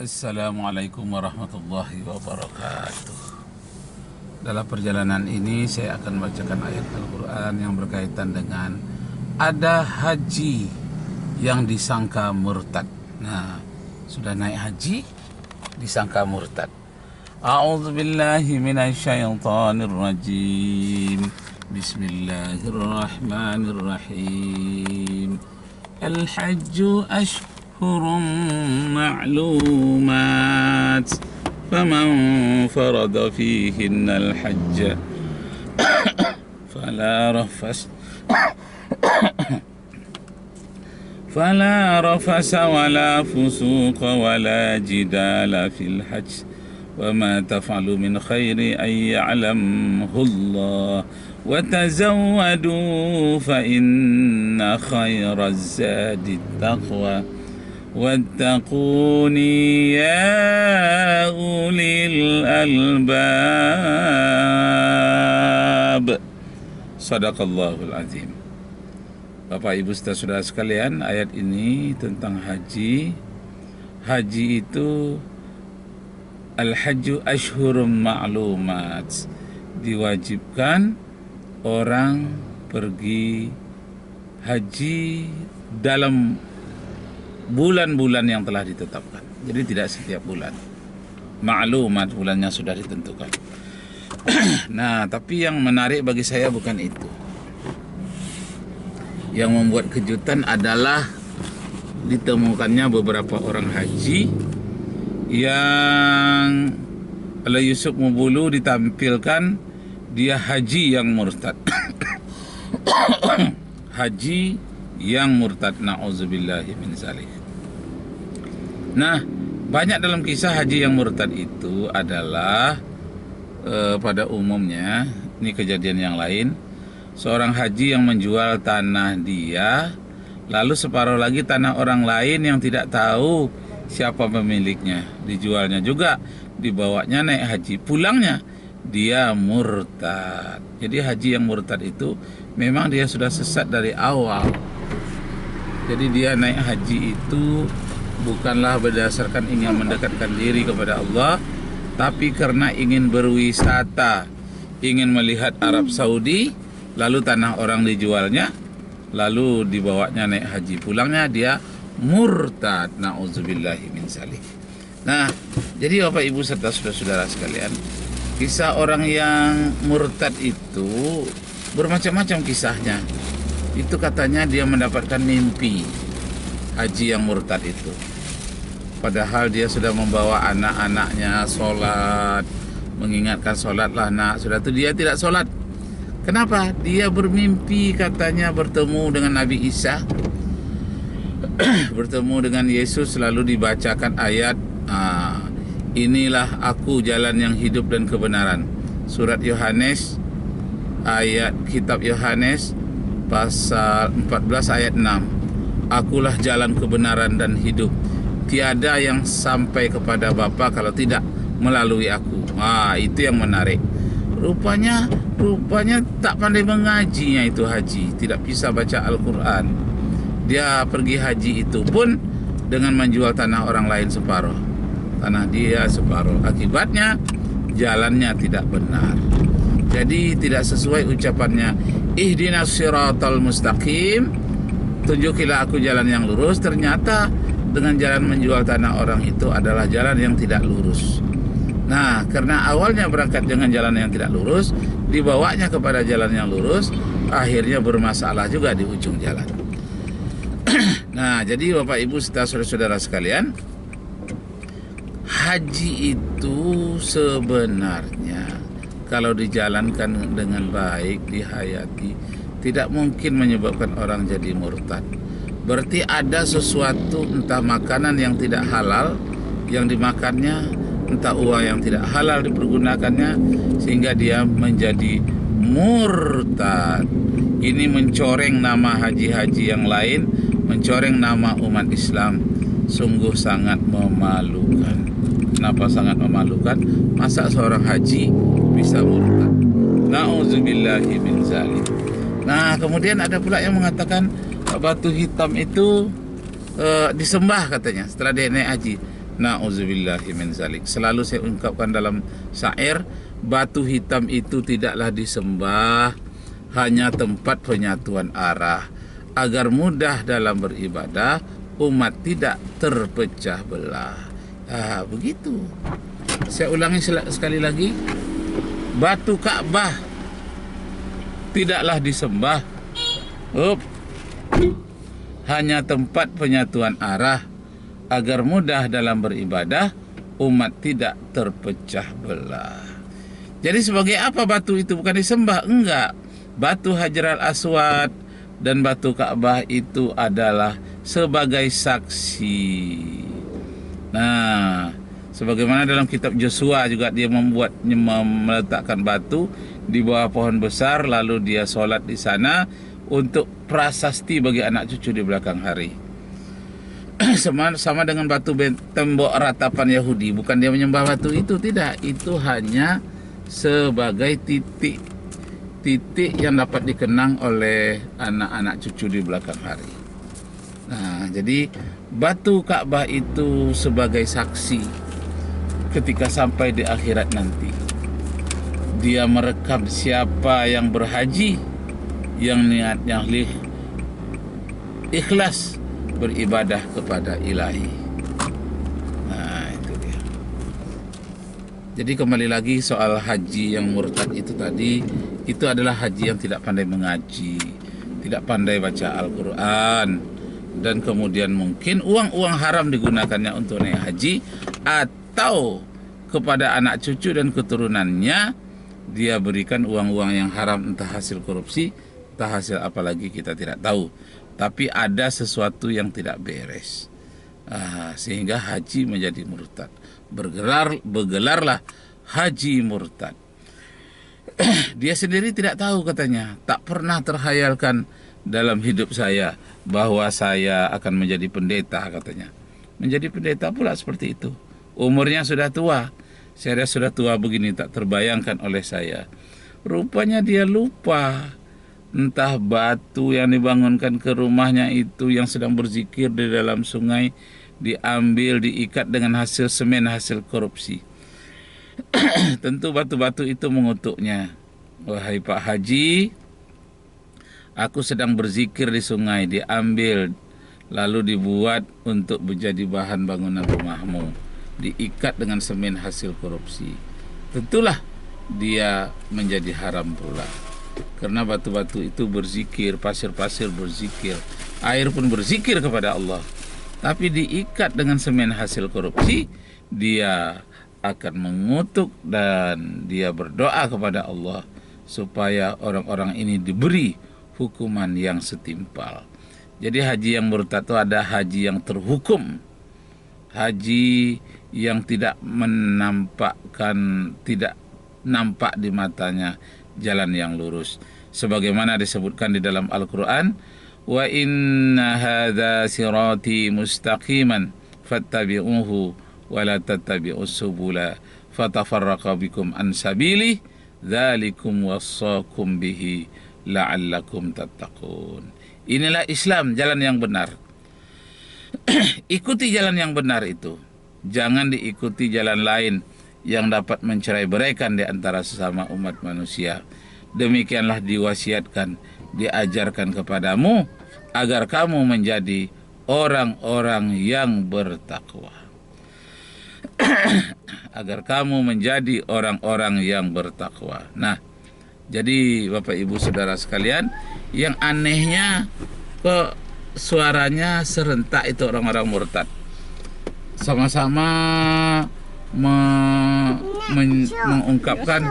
Assalamualaikum warahmatullahi wabarakatuh. Dalam perjalanan ini saya akan bacakan ayat Al-Quran yang berkaitan dengan ada haji yang disangka murtad. Nah, sudah naik haji disangka murtad. A'udzubillahi minasyaitonirrajim. Bismillahirrahmanirrahim. Al-hajju معلومات فمن فرض فيهن الحج فلا رفس ولا فسوق ولا جدال في الحج وما تفعلوا من خير أن يعلمه الله وتزودوا فإن خير الزاد التقوى واتقوني يا أولي الألباب. Sadaqallahul azim. Bapak Ibu saudara sekalian, ayat ini tentang haji. Haji itu al-hajju ashhurum ma'lumat. Diwajibkan orang pergi haji dalam bulan-bulan yang telah ditetapkan. Jadi tidak setiap bulan. Maklumat bulannya sudah ditentukan. Nah, tapi yang menarik bagi saya bukan itu. Yang membuat kejutan adalah ditemukannya beberapa orang haji yang oleh Yusuf Mubulu ditampilkan dia haji yang murtad. Haji yang murtad, na'udzubillahi min zalik. Nah, banyak dalam kisah haji yang murtad itu adalah pada umumnya, ini kejadian yang lain, seorang haji yang menjual tanah dia, lalu separuh lagi tanah orang lain yang tidak tahu siapa pemiliknya, dijualnya juga, dibawanya naik haji, pulangnya dia murtad. Jadi haji yang murtad itu memang dia sudah sesat dari awal. Jadi dia naik haji itu bukanlah berdasarkan ingin mendekatkan diri kepada Allah, tapi karena ingin berwisata, ingin melihat Arab Saudi, lalu tanah orang dijualnya, lalu dibawanya naik haji, pulangnya dia murtad. Na'udzubillahi min zalik. Nah, jadi Bapak Ibu serta saudara-saudara sekalian, kisah orang yang murtad itu bermacam-macam kisahnya. Itu katanya dia mendapatkan mimpi haji yang murtad itu. Padahal dia sudah membawa anak-anaknya sholat, mengingatkan sholatlah nak, sudah itu dia tidak sholat. Kenapa? Dia bermimpi katanya bertemu dengan Nabi Isa, bertemu dengan Yesus, lalu dibacakan ayat, inilah aku jalan yang hidup dan kebenaran. Surat Yohanes, ayat kitab Yohanes pasal 14 ayat 6. Akulah jalan kebenaran dan hidup. Tiada yang sampai kepada Bapa kalau tidak melalui aku. Itu yang menarik. Rupanya tak pandai mengajinya itu haji, tidak bisa baca Al-Quran. Dia pergi haji itu pun dengan menjual tanah orang lain separuh, tanah dia separuh. Akibatnya jalannya tidak benar. Jadi tidak sesuai ucapannya, ihdinas siratal mustaqim, tunjukilah aku jalan yang lurus. Ternyata dengan jalan menjual tanah orang itu adalah jalan yang tidak lurus. Nah, karena awalnya berangkat dengan jalan yang tidak lurus, dibawanya kepada jalan yang lurus, akhirnya bermasalah juga di ujung jalan. Nah, jadi Bapak Ibu serta saudara-saudara sekalian, haji itu sebenarnya kalau dijalankan dengan baik, dihayati, tidak mungkin menyebabkan orang jadi murtad. Berarti ada sesuatu, entah makanan yang tidak halal yang dimakannya, entah uang yang tidak halal dipergunakannya, sehingga dia menjadi murtad. Ini mencoreng nama haji-haji yang lain, mencoreng nama umat Islam. Sungguh sangat memalukan. Kenapa sangat memalukan? Masa seorang haji bisa murtad? Na'udzubillahi min zalik. Nah, kemudian ada pula yang mengatakan batu hitam itu disembah katanya setelah dia naik haji. Na'udzubillahi min zalik. Selalu saya ungkapkan dalam syair, batu hitam itu tidaklah disembah, hanya tempat penyatuan arah, agar mudah dalam beribadah, umat tidak terpecah belah. Begitu. Saya ulangi sekali lagi. Batu Ka'bah tidaklah disembah, hanya tempat penyatuan arah, agar mudah dalam beribadah, umat tidak terpecah belah. Jadi sebagai apa batu itu bukan disembah? Enggak. Batu Hajar al-Aswad dan batu Ka'bah itu adalah sebagai saksi. Nah, sebagaimana dalam kitab Joshua juga dia meletakkan batu di bawah pohon besar, lalu dia sholat di sana untuk prasasti bagi anak cucu di belakang hari. Sama dengan batu tembok ratapan Yahudi, bukan dia menyembah batu itu, tidak. Itu hanya sebagai titik yang dapat dikenang oleh anak-anak cucu di belakang hari. Nah, jadi batu Ka'bah itu sebagai saksi ketika sampai di akhirat nanti. Dia merekam siapa yang berhaji, yang niatnya ikhlas beribadah kepada ilahi. Nah, itu dia. Jadi kembali lagi soal haji yang murtad itu tadi, itu adalah haji yang tidak pandai mengaji, tidak pandai baca Al-Quran, dan kemudian mungkin uang haram digunakannya untuk naik haji, atau kepada anak cucu dan keturunannya dia berikan uang-uang yang haram, entah hasil korupsi, entah hasil apa lagi kita tidak tahu. Tapi ada sesuatu yang tidak beres, sehingga haji menjadi murtad. Bergelarlah haji murtad. Dia sendiri tidak tahu, katanya, tak pernah terhayalkan dalam hidup saya bahwa saya akan menjadi pendeta, katanya. Menjadi pendeta pula seperti itu. Umurnya sudah tua. Saya sudah tua begini, tak terbayangkan oleh saya. Rupanya dia lupa. Entah batu yang dibangunkan ke rumahnya itu yang sedang berzikir di dalam sungai diambil, diikat dengan hasil semen, hasil korupsi. Tentu batu-batu itu mengutuknya. Wahai Pak Haji, aku sedang berzikir di sungai, diambil lalu dibuat untuk menjadi bahan bangunan rumahmu, diikat dengan semen hasil korupsi. Tentulah dia menjadi haram pula. Karena batu-batu itu berzikir, pasir-pasir berzikir, air pun berzikir kepada Allah. Tapi diikat dengan semen hasil korupsi, dia akan mengutuk dan dia berdoa kepada Allah supaya orang-orang ini diberi hukuman yang setimpal. Jadi haji yang murtad itu ada haji yang terhukum, haji yang tidak tidak nampak di matanya jalan yang lurus, sebagaimana disebutkan di dalam Al-Quran, wa inna hadza sirati mustaqiman fattabi'uhu wa la tattabi'us subula fatafarraqa bikum an sabili dzalikum wassaakum bihi la'allakum tattaqun. Inilah Islam, jalan yang benar. Ikuti jalan yang benar itu, jangan diikuti jalan lain yang dapat mencerai-beraikan di antara sesama umat manusia. Demikianlah diwasiatkan, diajarkan kepadamu agar kamu menjadi orang-orang yang bertakwa. Agar kamu menjadi orang-orang yang bertakwa. Nah, jadi Bapak Ibu Saudara sekalian, yang anehnya kok suaranya serentak itu orang-orang murtad. Sama-sama mengungkapkan,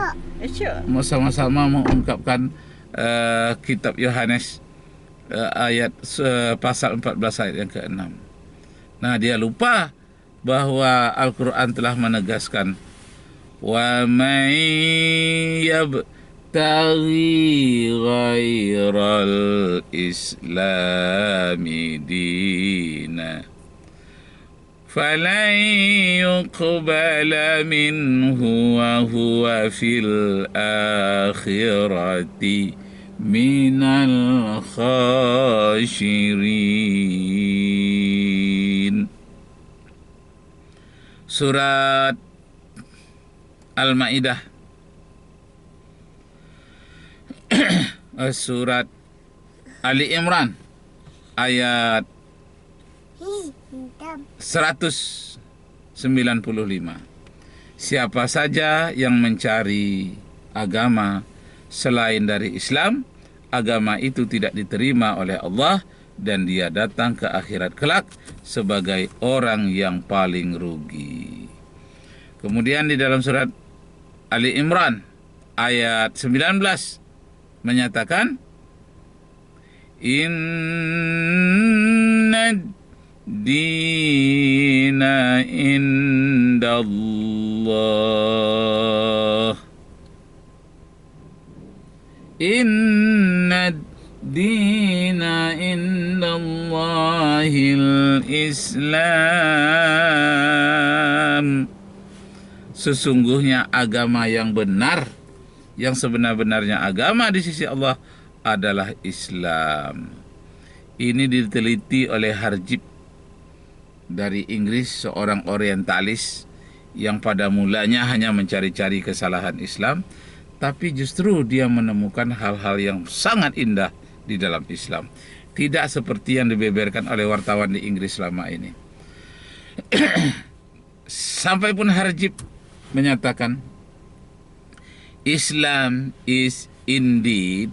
sama-sama mengungkapkan kitab Yohanes ayat pasal 14 ayat yang ke-6. Nah, dia lupa bahwa Al-Quran telah menegaskan, wa may yabtaghi ghairal islami dina falan yuqbala minhu wa huwa fil akhirati minal khashirin. surat Al-Maidah, surat Ali Imran ayat 195. Siapa saja yang mencari agama selain dari Islam, agama itu tidak diterima oleh Allah dan dia datang ke akhirat kelak sebagai orang yang paling rugi. Kemudian di dalam surat Ali Imran ayat 19 menyatakan, Inna dina indallah, Inna dina indallahil Islam. Sesungguhnya agama yang benar, yang sebenar-benarnya agama di sisi Allah adalah Islam. Ini diteliti oleh Harjib dari Inggris, seorang orientalis yang pada mulanya hanya mencari-cari kesalahan Islam, tapi justru dia menemukan hal-hal yang sangat indah di dalam Islam. Tidak seperti yang dibeberkan oleh wartawan di Inggris selama ini. Sampai pun Harjib menyatakan, Islam is indeed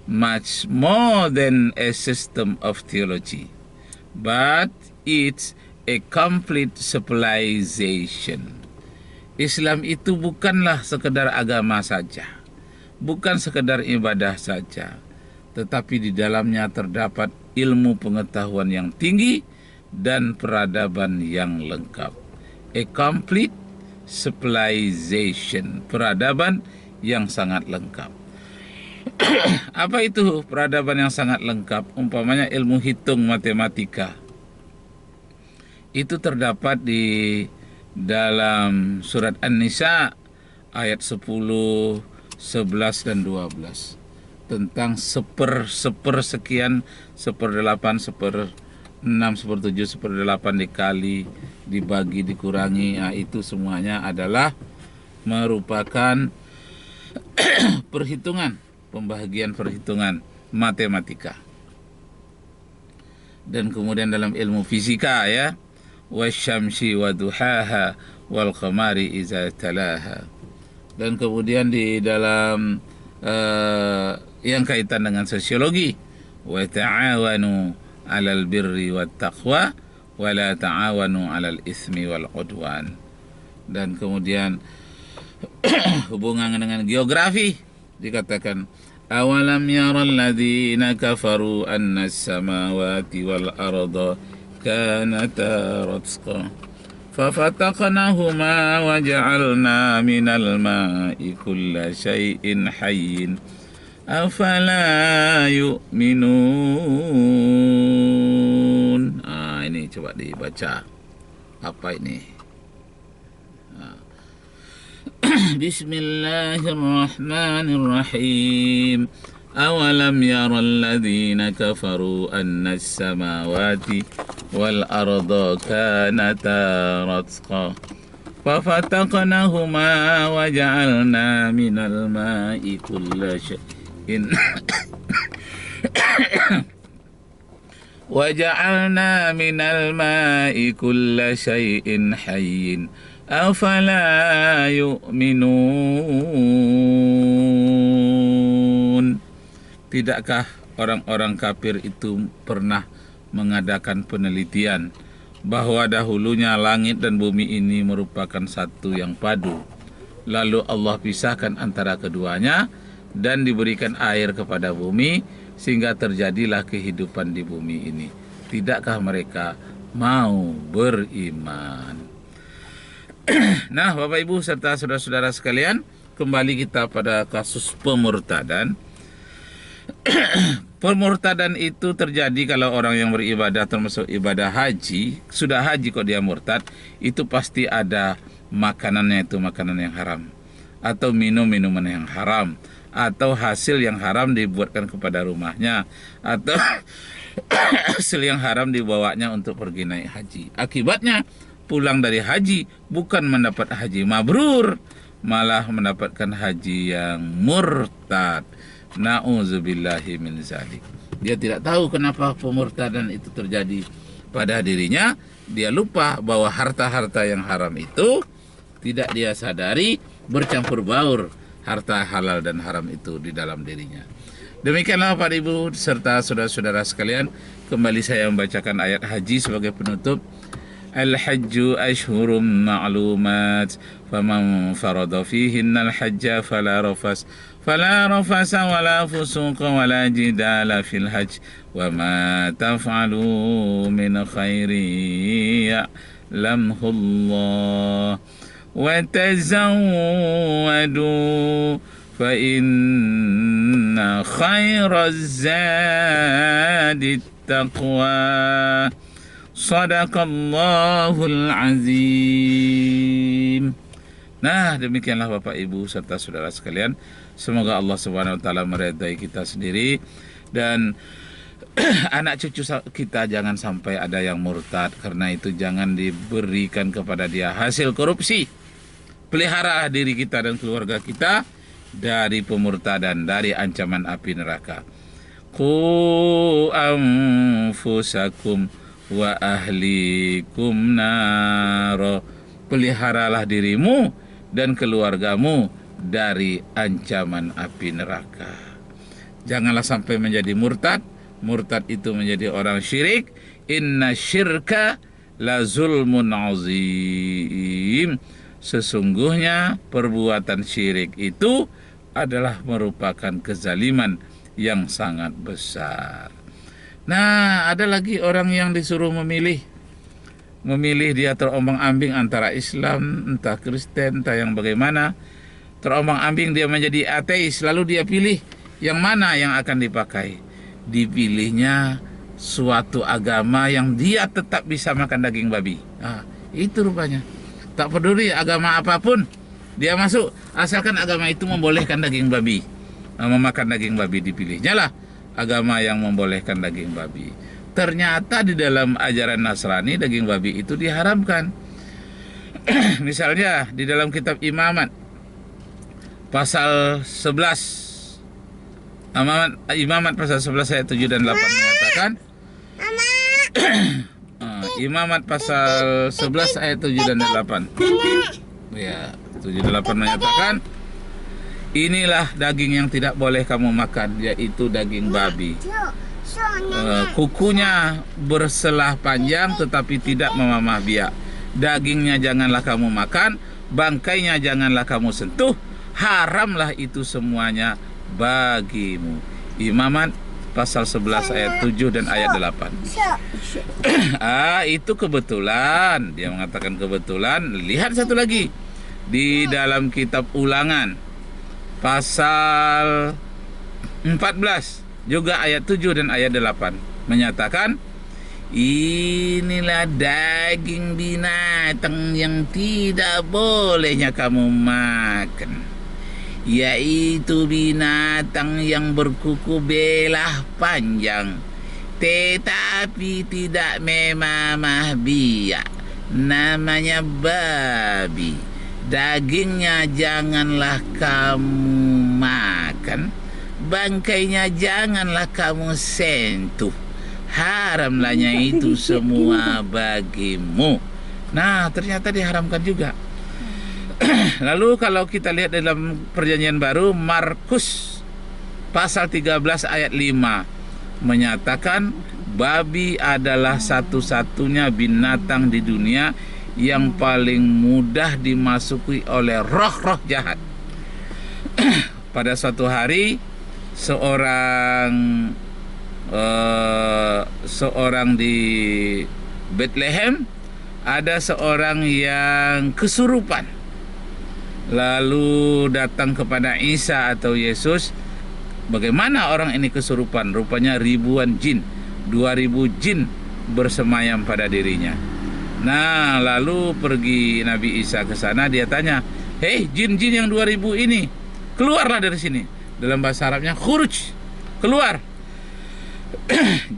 much more than a system of theology, but it's a complete civilization. Islam itu bukanlah sekedar agama saja, bukan sekedar ibadah saja, tetapi di dalamnya terdapat ilmu pengetahuan yang tinggi dan peradaban yang lengkap. A complete civilization, peradaban yang sangat lengkap. Apa itu peradaban yang sangat lengkap? Umpamanya ilmu hitung matematika. Itu terdapat di dalam surat An-Nisa ayat 10, 11 dan 12 tentang sekian, 1/8, 1/6, 1/7, 1/8 dikali, dibagi, dikurangi. Nah, itu semuanya adalah merupakan perhitungan, pembahagian perhitungan matematika. Dan kemudian dalam ilmu fisika, ya, wasyamsi waduhaha wal qamari iza talaha. Dan kemudian di dalam yang kaitan dengan sosiologi, wa ta'awanu 'alal birri wat taqwa wa la ta'awanu 'alal itsmi wal 'udwan. Dan kemudian hubungan dengan geografi dikatakan, awalam yaral ladzina kafaru anna as-samawati wal arda kanata ratqa fafataqnahuma wa ja'alna minal ma'i kulla syai'in hayyin afala yu'minun. Ini coba dibaca. Apa ini? Bismillahirrahmanirrahim. Awalam yaral ladzina kafaru anna as-samawati wal arda kanata ratqa fafataqnahuma wa ja'alna minal ma'i kulla syai'in وَجَعَلْنَا مِنَ الْمَاءِ كُلَّ شَيْءٍ حَيٍّ أَفَلَا يُؤْمِنُونَ. Tidakkah orang-orang kafir itu pernah mengadakan penelitian bahwa dahulunya langit dan bumi ini merupakan satu yang padu, lalu Allah pisahkan antara keduanya dan diberikan air kepada bumi sehingga terjadilah kehidupan di bumi ini. Tidakkah mereka mau beriman? Nah, Bapak Ibu serta saudara-saudara sekalian, kembali kita pada kasus pemurtadan. Pemurtadan itu terjadi kalau orang yang beribadah, termasuk ibadah haji, sudah haji kok dia murtad, itu pasti ada makanannya, itu makanan yang haram, atau minuman yang haram, atau hasil yang haram dibuatkan kepada rumahnya, atau hasil yang haram dibawanya untuk pergi naik haji. Akibatnya pulang dari haji bukan mendapat haji mabrur, malah mendapatkan haji yang murtad. Na'udzubillahi min zalik. Dia tidak tahu kenapa pemurtadan itu terjadi pada dirinya. Dia lupa bahwa harta-harta yang haram itu tidak dia sadari bercampur baur harta halal dan haram itu di dalam dirinya. Demikianlah Pak Ibu serta saudara-saudara sekalian, kembali saya membacakan ayat haji sebagai penutup. Al-hajju ashhurum ma'lumat faman farada fihinna al-hajja fala rafasa wala fusuqa wala jidala fil hajj wa ma taf'alu min khairi ya'lamhu Allah wa tazawwadu fa inna khairaz zadi taqwa. Sadaqallahul azim. Nah, demikianlah Bapak Ibu serta saudara sekalian. Semoga Allah Subhanahu wa taala meridai kita sendiri dan anak cucu kita jangan sampai ada yang murtad. Karena itu jangan diberikan kepada dia hasil korupsi. Pelihara diri kita dan keluarga kita dari pemurtadan, dari ancaman api neraka. Qu anfusakum wa ahlikum naro. Peliharalah dirimu dan keluargamu dari ancaman api neraka. Janganlah sampai menjadi murtad. Murtad itu menjadi orang syirik. Inna syirka la zulmun azim. Sesungguhnya perbuatan syirik itu adalah merupakan kezaliman yang sangat besar. Nah, ada lagi orang yang disuruh memilih dia terombang-ambing antara Islam, entah Kristen, entah yang bagaimana. Terombang-ambing dia menjadi ateis, lalu dia pilih yang mana yang akan dipakai. Dipilihnya suatu agama yang dia tetap bisa makan daging babi. Nah, itu rupanya. Tak peduli agama apapun, dia masuk asalkan agama itu membolehkan daging babi. Memakan daging babi dipilihnya lah agama yang membolehkan daging babi. Ternyata di dalam ajaran Nasrani daging babi itu diharamkan. Misalnya di dalam kitab Imamat pasal 11, Imamat pasal 11 ayat 7 dan 8 menyatakan Imamat pasal 11 ayat 7 dan 8. Ya, 7 dan 8 menyatakan inilah daging yang tidak boleh kamu makan, yaitu daging babi. Kukunya berselah panjang tetapi tidak memamah biak. Dagingnya janganlah kamu makan, bangkainya janganlah kamu sentuh. Haramlah itu semuanya bagimu. Imamat pasal 11 ayat 7 dan ayat 8. Itu kebetulan. Dia mengatakan kebetulan. Lihat satu lagi di dalam kitab Ulangan pasal 14 juga ayat 7 dan ayat 8 menyatakan inilah daging binatang yang tidak bolehnya kamu makan, yaitu binatang yang berkuku belah panjang tetapi tidak memamah biak, namanya babi. Dagingnya janganlah kamu makan, bangkainya janganlah kamu sentuh. Haramlahnya itu semua bagimu. Nah, ternyata diharamkan juga. Lalu kalau kita lihat dalam Perjanjian Baru, Markus pasal 13 ayat 5 menyatakan babi adalah satu-satunya binatang di dunia yang paling mudah dimasuki oleh roh-roh jahat. Pada suatu hari seorang di Bethlehem ada seorang yang kesurupan, lalu datang kepada Isa atau Yesus. Bagaimana orang ini kesurupan? Rupanya ribuan jin, 2000 jin bersemayam pada dirinya. Nah, lalu pergi Nabi Isa ke sana, dia tanya, "Hei, jin-jin yang 2000 ini, keluarlah dari sini." Dalam bahasa Arabnya khuruj, keluar.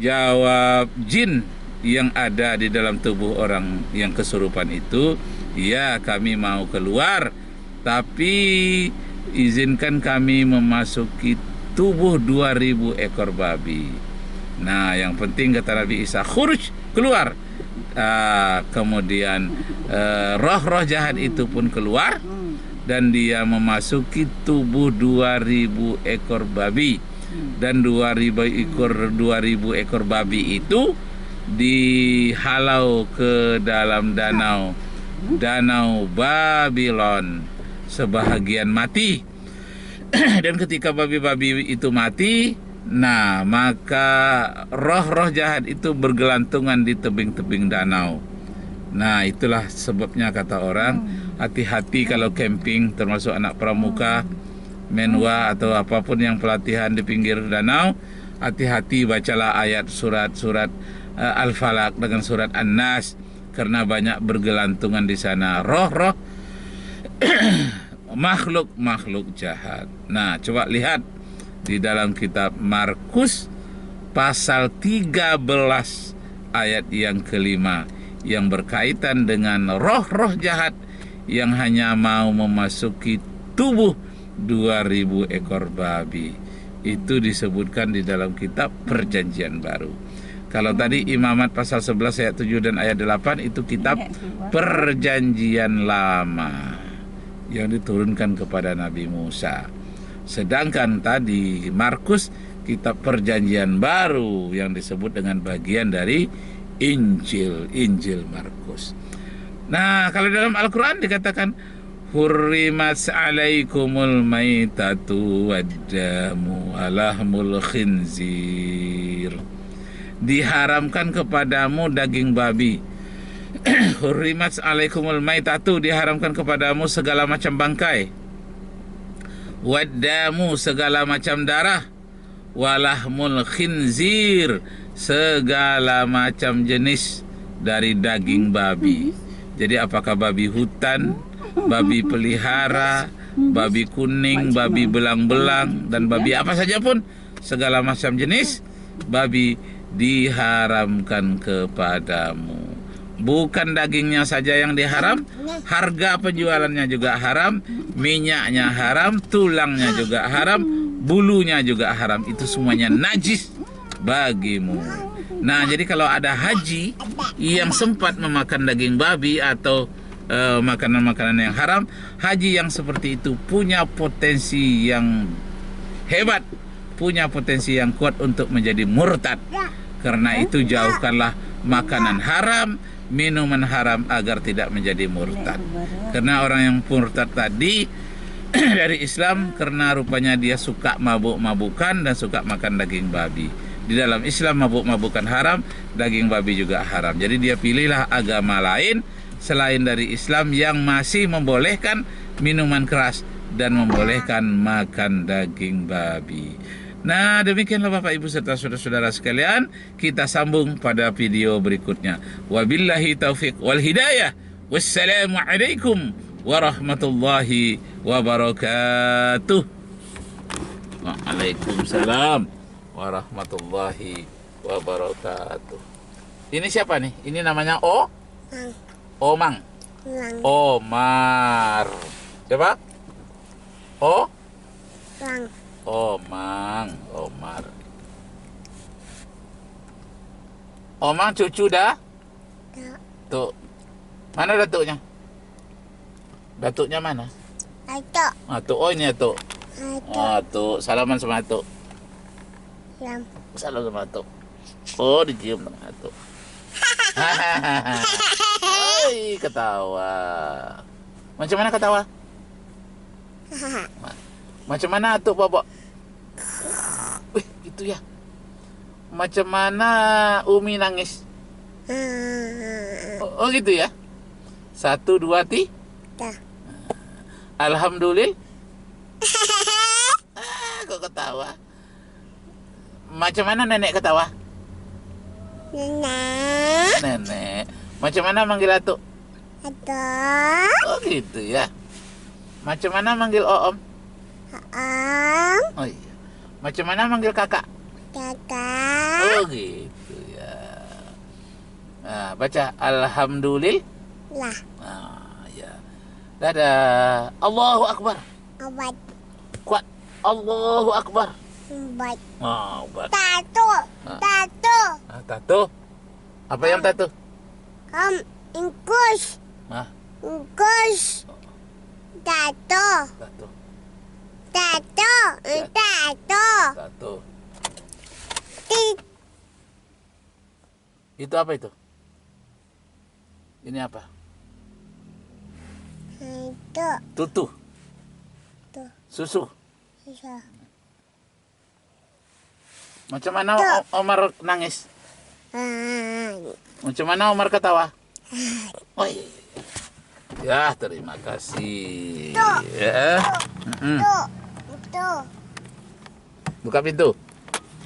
Jawab jin yang ada di dalam tubuh orang yang kesurupan itu, ya kami mau keluar, tapi izinkan kami memasuki tubuh 2000 ekor babi. Nah, yang penting kata Nabi Isa, khuruj, keluar. Kemudian roh-roh jahat itu pun keluar dan dia memasuki tubuh 2000 ekor babi. Dan 2000 ekor babi itu dihalau ke dalam danau Babylon, sebahagian mati. Dan ketika babi-babi itu mati, nah maka roh-roh jahat itu bergelantungan di tebing-tebing danau. Nah, itulah sebabnya kata orang, hati-hati kalau camping, termasuk anak pramuka, menwa atau apapun yang pelatihan di pinggir danau, hati-hati bacalah ayat surat Al-Falaq dengan surat An-Nas, karena banyak bergelantungan di sana roh-roh makhluk jahat. Nah, coba lihat di dalam kitab Markus pasal 13 ayat yang kelima, yang berkaitan dengan roh-roh jahat yang hanya mau memasuki tubuh 2000 ekor babi. Itu disebutkan di dalam kitab Perjanjian Baru. Kalau tadi Imamat pasal 11 ayat 7 dan ayat 8 itu kitab Perjanjian Lama yang diturunkan kepada Nabi Musa. Sedangkan tadi Markus kitab Perjanjian Baru yang disebut dengan bagian dari Injil Markus. Nah, kalau dalam Al-Quran dikatakan hurrimat alaikumul maitatu waddamu alahmul khinzir, diharamkan kepadamu daging babi. Hurrimat alaikumul maitatu, diharamkan kepadamu segala macam bangkai. Waddamu, segala macam darah. Walahmul khinzir, segala macam jenis dari daging babi. Jadi apakah babi hutan, babi pelihara, babi kuning, babi belang-belang, dan babi apa saja pun, segala macam jenis babi diharamkan kepadamu. Bukan dagingnya saja yang diharam, harga penjualannya juga haram, minyaknya haram, tulangnya juga haram, bulunya juga haram. Itu semuanya najis bagimu. Nah, jadi kalau ada haji yang sempat memakan daging babi atau makanan-makanan yang haram, haji yang seperti itu punya potensi yang hebat, punya potensi yang kuat untuk menjadi murtad. Karena itu jauhkanlah makanan haram, minuman haram agar tidak menjadi murtad. Karena orang yang murtad tadi dari Islam karena rupanya dia suka mabuk-mabukan dan suka makan daging babi. Di dalam Islam mabuk-mabukan haram, daging babi juga haram. Jadi dia pilihlah agama lain selain dari Islam yang masih membolehkan minuman keras dan membolehkan makan daging babi. Nah, demikianlah Bapak Ibu serta saudara-saudara sekalian, kita sambung pada video berikutnya. Wabillahi taufiq wal hidayah. Wassalamualaikum warahmatullahi wabarakatuh. Waalaikumsalam warahmatullahi wabarakatuh. Ini siapa nih? Ini namanya Omang. Omar. Siapa? Omar. Omang cucu dah? Tuh. Mana datuknya? Datuknya mana? Datuk. Oh, ini datuk. Datuk. Salaman sama datuk. Salam sama datuk. Oh, dicium sama datuk. Hai, ketawa. Macam mana ketawa? Macam mana atuk bobok? Wih, itu ya. Macam mana Umi nangis? Oh gitu ya. 1, 2, 3. Alhamdulillah. Kok ketawa? Macam mana nenek ketawa? Nenek. Macam mana manggil atuk? Oh gitu ya. Macam mana manggil Om? Oh iya. Macam mana manggil kakak? Oh gitu ya. Nah, baca alhamdulillah. Lah. Ya. Dadah. Allahu Akbar. Obat. Kuat. Allahu Akbar. Obat. Obat. Tato. Tato. Tato. Apa yang tato? Ingkus. Ingkus. Tato. Tato. Tato. Tato. Tato. Tit. Itu apa itu? Ini apa? Itu. Tutu. Tuh. Susu. Bisa. Macam mana Omar nangis? Macam mana Omar ketawa? Oh, iya. Ya, terima kasih. Tuh. Ya. Tuh. Tuh. Buka pintu.